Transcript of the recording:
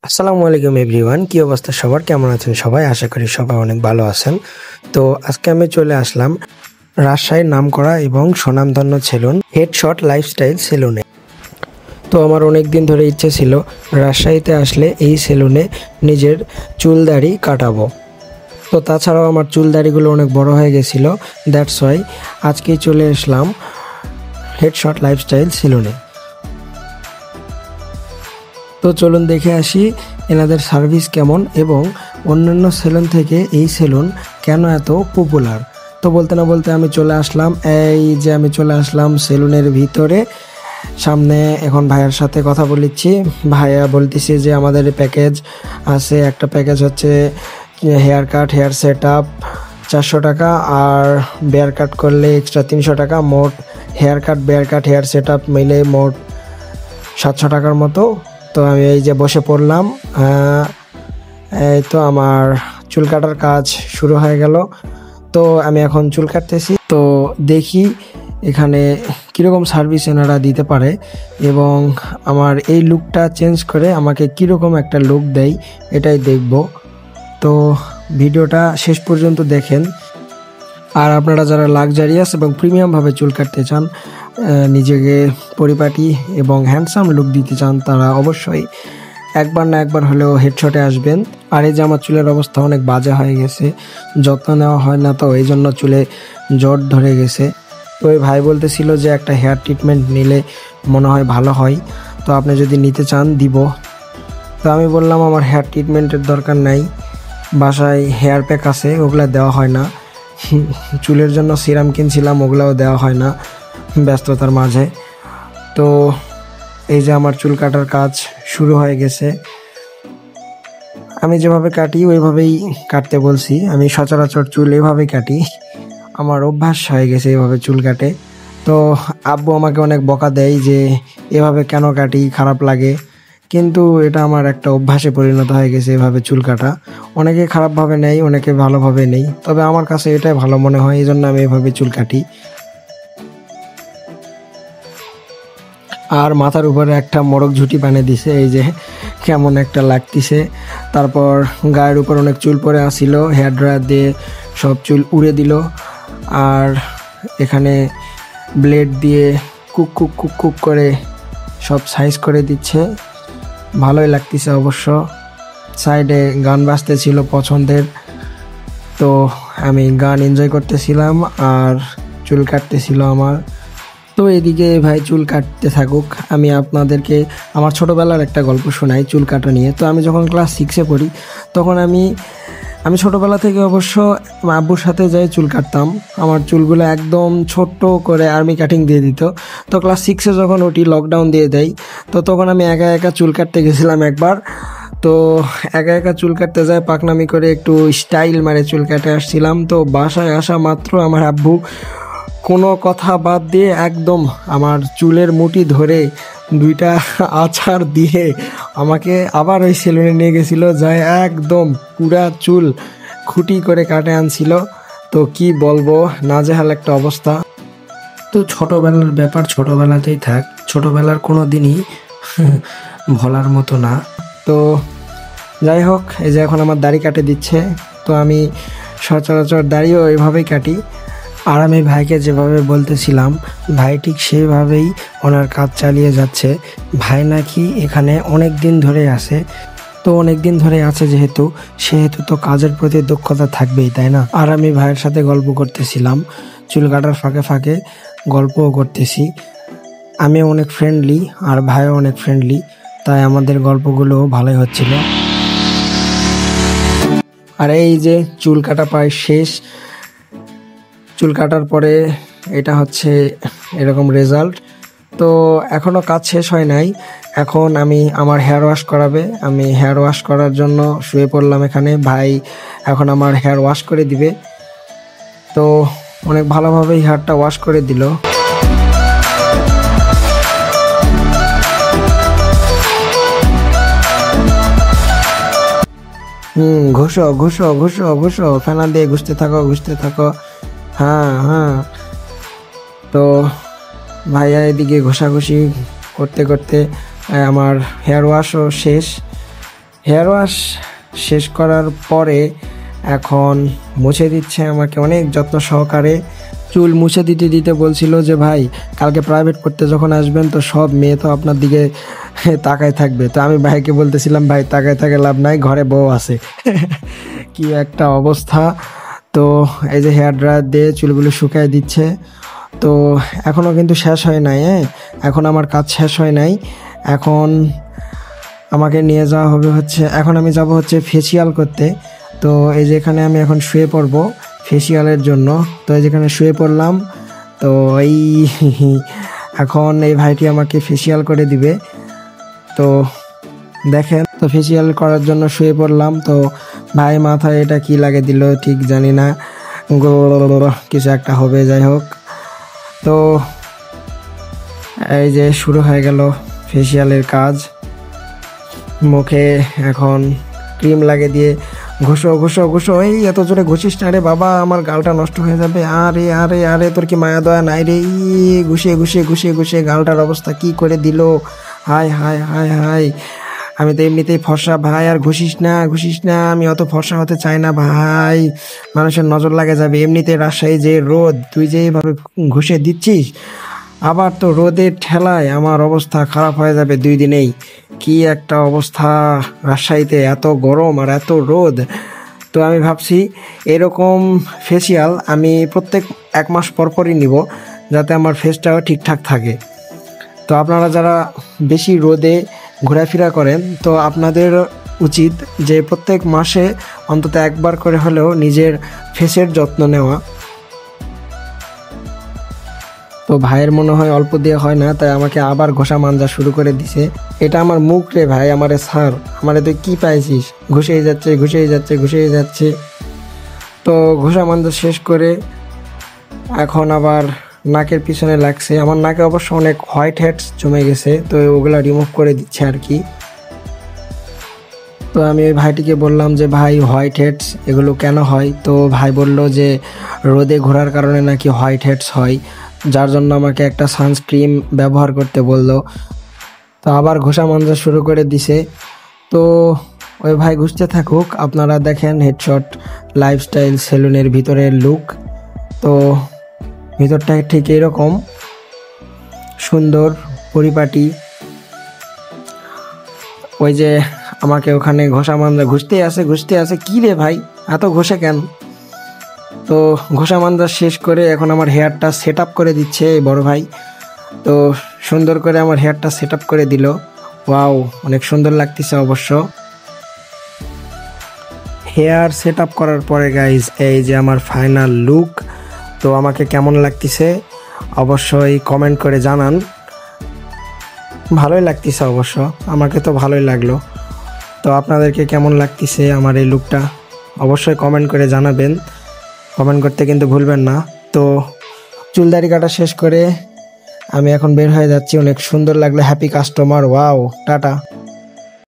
আসসালামু আলাইকুম এভরিওয়ান, কি অবস্থা সবার? কেমন আছেন সবাই? আশা করি সবাই অনেক ভালো আছেন। তো আজকে আমি চলে আসলাম রাজশাহীর নামকরা এবং স্বনামধন্য সেলুন হেডশট লাইফস্টাইল সেলুনে। তো আমার অনেক দিন ধরে ইচ্ছে ছিল রাজশাহীতে আসলে এই সেলুনে নিজের চুল দাড়ি কাটাবো। তো তাছাড়াও আমার চুল দাড়িগুলো অনেক বড় হয়ে গেছিলো, দ্যাটস ওয়াই আজকেই চলে আসলাম হেডশট লাইফস্টাইল সেলুনে। তো চলুন দেখে আসি এনাদের সার্ভিস কেমন এবং অন্যান্য সেলুন থেকে এই সেলুন কেন এত পপুলার। তো বলতে না বলতে আমি চলে আসলাম সেলুনের ভিতরে। সামনে এখন ভাইয়ার সাথে কথা বলেছি। ভাইয়া বলতেছে যে আমাদের প্যাকেজ আছে, একটা প্যাকেজ হচ্ছে haircut, hair set up 400 টাকা, আর বেয়ার কাট করলে এক্সট্রা 300 টাকা। মোট হেয়ার কাট, বেয়ার কাট, হেয়ার সেট আপ মিলে মোট 700 টাকার মতো। তো আমি এই যে বসে পড়লাম। এই তো আমার চুল কাটার কাজ শুরু হয়ে গেল। তো আমি এখন চুল কাটতেছি। তো দেখি এখানে কীরকম সার্ভিস এনারা দিতে পারে এবং আমার এই লুকটা চেঞ্জ করে আমাকে কীরকম একটা লুক দেয় এটাই দেখব। তো ভিডিওটা শেষ পর্যন্ত দেখেন। আর আপনারা যারা লাক্সারিয়াস এবং প্রিমিয়ামভাবে চুল কাটতে চান, নিজেকে পরিপাটি এবং হ্যান্ডসাম লুক দিতে চান, তারা অবশ্যই একবার না একবার হলেও হেডশটে আসবেন। আর এই যে আমার চুলের অবস্থা অনেক বাজে হয়ে গেছে, যত্ন নেওয়া হয় না, তো এই জন্য চুলে জট ধরে গেছে। তো ওই ভাই বলতেছিল যে একটা হেয়ার ট্রিটমেন্ট নিলে মনে হয় ভালো হয়, তো আপনি যদি নিতে চান দিব। তো আমি বললাম আমার হেয়ার ট্রিটমেন্টের দরকার নাই, বাসায় হেয়ার প্যাক আছে, ওগুলা দেওয়া হয় না। চুলের জন্য সিরাম কিনছিলাম, ওগুলাও দেওয়া হয় না ব্যস্ততার মাঝে। তো এই যে আমার চুল কাটার কাজ শুরু হয়ে গেছে। আমি যেভাবে কাটি ওইভাবেই কাটতে বলছি। আমি সচরাচর চুল এভাবেই কাটি, আমার অভ্যাস হয়ে গেছে এভাবে চুল কাটে। তো আব্বু আমাকে অনেক বকা দেয় যে এভাবে কেন কাটি, খারাপ লাগে, কিন্তু এটা আমার একটা অভ্যাসে পরিণত হয়ে গেছে এভাবে চুল কাটা। অনেকে খারাপভাবে নেয়, অনেকে ভালোভাবে নেই, তবে আমার কাছে এটাই ভালো মনে হয়, এই জন্য আমি এভাবে চুল কাটি। আর মাথার উপরে একটা মোরগ ঝুঁটি বানিয়ে দিছে, এই যে কেমন একটা লাগতেছে। তারপর গায়ের উপর অনেক চুল পরে আসছিল, হেয়ার ড্রায়ার দিয়ে সব চুল উড়ে দিল। আর এখানে ব্লেড দিয়ে কুক কুক কুক কুক করে সব সাইজ করে দিচ্ছে, ভালোই লাগতেছে অবশ্য। সাইডে গান বাজতেছিল পছন্দের, তো আমি গান এনজয় করতেছিলাম আর চুল কাটতেছিল আমার। তো এদিকে ভাই চুল কাটতে থাকুক, আমি আপনাদেরকে আমার ছোটোবেলার একটা গল্প শোনাই চুল কাটা নিয়ে। তো আমি যখন ক্লাস 6-এ পড়ি, তখন আমি ছোটোবেলা থেকে অবশ্য আব্বুর সাথে যাই চুল কাটতাম। আমার চুলগুলো একদম ছোট্ট করে আর্মি কাটিং দিয়ে দিত। তো ক্লাস 6-এ যখন উঠি, লকডাউন দিয়ে দেয়, তো তখন আমি একা একা চুল কাটতে গেছিলাম একবার। তো একা একা চুল কাটতে যায় পাকনামি করে একটু স্টাইল মারে চুল কাটে আসছিলাম। তো বাসায় আসা মাত্র আমার আব্বু কোনো কথা বাদ দিয়ে একদম আমার চুলের মুঠি ধরে 2টা আছাড় দিয়ে আমাকে আবার ওই সেলুনে নিয়ে গেছিলো, যায় একদম পুরা চুল খুঁটি করে কাটে আনছিল। তো কি বলবো, নাজেহাল একটা অবস্থা। তো ছোটোবেলার ব্যাপার ছোটোবেলাতেই থাক, ছোটোবেলার কোনো দিনই ভোলার মতো না। তো যাই হোক, এই যে এখন আমার দাড়ি কাটে দিচ্ছে। তো আমি সচরাচর দাড়িও এইভাবেই কাটি। আর আমি ভাইকে যেভাবে বলতেছিলাম, ভাই ঠিক সেইভাবেই ওনার কাজ চালিয়ে যাচ্ছে। ভাই নাকি এখানে অনেক দিন ধরে আছে। তো অনেক দিন ধরে আছে সেহেতু তো কাজের প্রতি দক্ষতা থাকবেই, তাই না? আর আমি ভাইয়ের সাথে গল্প করতেছিলাম, চুল কাটার ফাঁকে ফাঁকে গল্পও করতেছি। আমি অনেক ফ্রেন্ডলি আর ভাইও অনেক ফ্রেন্ডলি, তাই আমাদের গল্পগুলো ভালোই হচ্ছিল। আর এই যে চুল কাটা প্রায় শেষ। চুল কাটার পরে এটা হচ্ছে এরকম রেজাল্ট। তো এখনও কাজ শেষ হয় নাই, এখন আমার হেয়ার ওয়াশ করাবে। আমি হেয়ার ওয়াশ করার জন্য শুয়ে পড়লাম এখানে। ভাই এখন আমার হেয়ার ওয়াশ করে দিবে। তো অনেক ভালোভাবেই হেয়ারটা ওয়াশ করে দিল। ঘুষো ঘুষো ঘুষো ঘুষো, ফেনা দিয়ে ঘুষতে থাকো। হ্যাঁ। তো ভাইয়া এদিকে ঘষাঘষি করতে করতে আমার হেয়ার ওয়াশও শেষ। হেয়ার ওয়াশ শেষ করার পরে এখন মুছে দিচ্ছে আমাকে অনেক যত্ন সহকারে। চুল মুছে দিতে দিতে বলছিল যে ভাই কালকে প্রাইভেট পড়তে যখন আসবেন তো সব মেয়ে তো আপনার দিকে তাকায় থাকবে। তো আমি ভাইকে বলতেছিলাম ভাই তাকায় থাকে লাভ নাই, ঘরে বউ আছে। কি একটা অবস্থা। তো এই যে হেয়ার ড্রায়ার দিয়ে চুলগুলো শুকায় দিচ্ছে। তো এখনও কিন্তু শেষ হয় নাই, এখন আমার কাজ শেষ হয় নাই। এখন আমাকে নিয়ে যাওয়া হবে হচ্ছে, এখন আমি যাব হচ্ছে ফেসিয়াল করতে। তো এই যে এখানে আমি এখন শুয়ে পড়ব ফেসিয়ালের জন্য। তো এই যেখানে শুয়ে পড়লাম। তো এই এখন এই ভাইটি আমাকে ফেসিয়াল করে দিবে। তো দেখেন, তো ফেসিয়াল করার জন্য শুয়ে পড়লাম। তো ভাই মাথায় এটা কি লাগে দিল ঠিক জানি না, কিছু একটা হবে, যাই হোক। তো এই যে শুরু হয়ে গেল ফেসিয়ালের কাজ। মুখে এখন ক্রিম লাগে দিয়ে ঘষো ঘষো ঘষো, এই এত জোরে ঘষিস না রে বাবা, আমার গালটা নষ্ট হয়ে যাবে। আরে আরে আরে তোর কি মায়া দয়া নাই রে? ঘুষিয়ে ঘুষিয়ে ঘুষিয়ে ঘুষিয়ে গালটার অবস্থা কি করে দিল। হাই হাই হাই হাই, আমি তো এমনিতেই ফর্সা ভাই, আর ঘুষিস না ঘুষিস না, আমি অত ফর্সা হতে চাই না ভাই, মানুষের নজর লাগে যাবে। এমনিতে রাজশাহী যে রোদ, তুই যে এইভাবে ঘুষে দিচ্ছিস, আবার তো রোদের ঠেলায় আমার অবস্থা খারাপ হয়ে যাবে 2 দিনেই। কি একটা অবস্থা, রাজশাহীতে এত গরম আর এত রোদ। তো আমি ভাবছি এরকম ফেসিয়াল আমি প্রত্যেক 1 মাস পর পরই নিব, যাতে আমার ফেসটাও ঠিকঠাক থাকে। তো আপনারা যারা বেশি রোদে ঘোরাফেরা করেন, তো আপনাদের উচিত যে প্রত্যেক মাসে অন্তত একবার করে হলেও নিজের ফেসের যত্ন নেওয়া। তো ভাইয়ের মনে হয় অল্প দিয়ে হয় না, তাই আমাকে আবার ঘষা মাঞ্জা শুরু করে দিছে। এটা আমার মুখ রে ভাই, আমারে ছাড়, আমারে তুই কি পাইছিস? ঘুষেই যাচ্ছে ঘুষেই যাচ্ছে ঘুষেই যাচ্ছে। তো ঘষা মাঞ্জা শেষ করে এখন আবার নাকের পিছনে লাগছে। আমার নাকে অবশ্য অনেক হোয়াইট হেডস জমে গেছে, তো ওগুলা রিমুভ করে দিচ্ছে আর কি। তো আমি ওই ভাইটিকে বললাম যে ভাই হোয়াইট হেডস এগুলো কেন হয়? তো ভাই বলল যে রোদে ঘোরার কারণে নাকি হোয়াইট হেডস হয়, যার জন্য আমাকে একটা সানস্ক্রিন ব্যবহার করতে বলল। তো আবার ঘষা মাঞ্জা শুরু করে দিছে। তো ওই ভাই ঘুষতে থাকুক, আপনারা দেখেন হেডশট লাইফস্টাইল সেলুনের ভিতরের লুক। তো ভিতরটা ঠিক এরকম সুন্দর পরিপাটি। ওই যে আমাকে ওখানে ঘষা মাঞ্জা ঘুষতে আছে, কি রে ভাই এত ঘষে কেন? তো ঘষা মাঞ্জা শেষ করে এখন আমার হেয়ারটা সেট আপ করে দিচ্ছে এই বড় ভাই। তো সুন্দর করে আমার হেয়ারটা সেট আপ করে দিল। ওয়াও, অনেক সুন্দর লাগতেছে অবশ্য। হেয়ার সেট আপ করার পরে গাইজ এই যে আমার ফাইনাল লুক। তো আমাকে কেমন লাগতেছে অবশ্যই কমেন্ট করে জানান। ভালোই লাগতেছে অবশ্য, আমাকে তো ভালোই লাগলো। তো আপনাদেরকে কেমন লাগতেছে আমার এই লুকটা অবশ্যই কমেন্ট করে জানাবেন, কমেন্ট করতে কিন্তু ভুলবেন না। তো চুলদারি কাটা শেষ করে আমি এখন বের হয়ে যাচ্ছি। অনেক সুন্দর লাগলো, হ্যাপি কাস্টমার, ওয়াও, টাটা।